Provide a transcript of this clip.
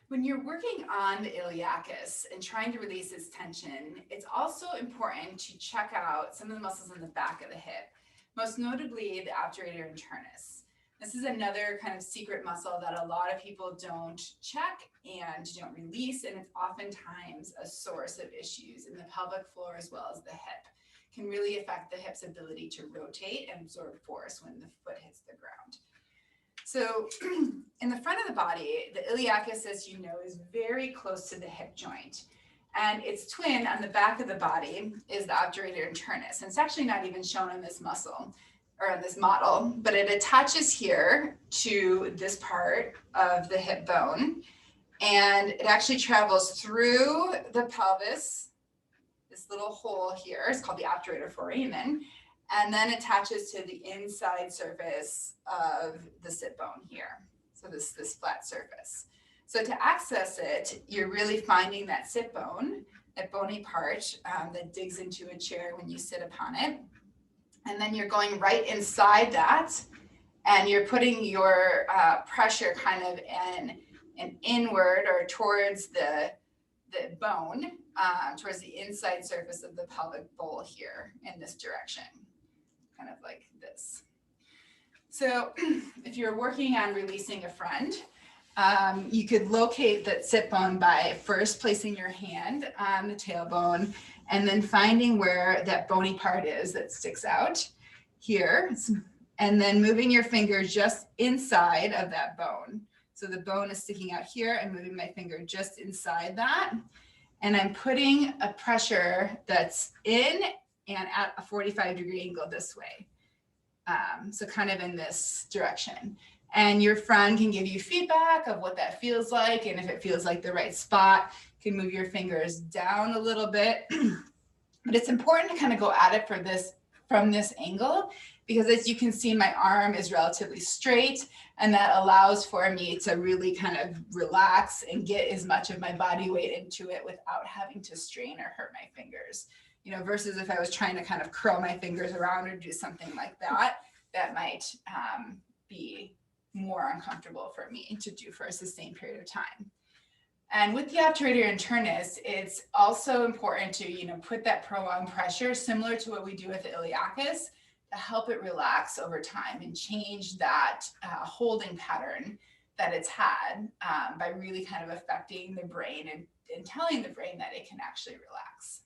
When you're working on the iliacus and trying to release its tension, it's also important to check out some of the muscles in the back of the hip, most notably the obturator internus. This is another kind of secret muscle that a lot of people don't check and don't release, and it's oftentimes a source of issues in the pelvic floor as well as the hip. It can really affect the hip's ability to rotate and absorb force when the foot hits the ground. So in the front of the body, the iliacus, as you know, is very close to the hip joint. And its twin on the back of the body is the obturator internus. And it's actually not even shown on this muscle or on this model, but it attaches here to this part of the hip bone. And it actually travels through the pelvis, this little hole here, it's called the obturator foramen, and then attaches to the inside surface of the sit bone here. So this flat surface. So to access it, you're really finding that sit bone, that bony part that digs into a chair when you sit upon it. And then you're going right inside that, and you're putting your pressure kind of in inward or towards the bone, towards the inside surface of the pelvic bowl here in this direction. Kind of like this. So if you're working on releasing a friend, you could locate that sit bone by first placing your hand on the tailbone and then finding where that bony part is that sticks out here, and then moving your finger just inside of that bone. So the bone is sticking out here and moving my finger just inside that. And I'm putting a pressure that's in and at a 45-degree angle this way. So kind of in this direction. And your friend can give you feedback of what that feels like. And if it feels like the right spot, you can move your fingers down a little bit. But it's important to kind of go at it from this angle, because as you can see, my arm is relatively straight, and that allows for me to really kind of relax and get as much of my body weight into it without having to strain or hurt my fingers. You know, versus if I was trying to kind of curl my fingers around or do something like that, that might be more uncomfortable for me to do for a sustained period of time. And with the obturator internus, it's also important to, you know, put that prolonged pressure similar to what we do with the iliacus to help it relax over time and change that holding pattern that it's had by really kind of affecting the brain and telling the brain that it can actually relax.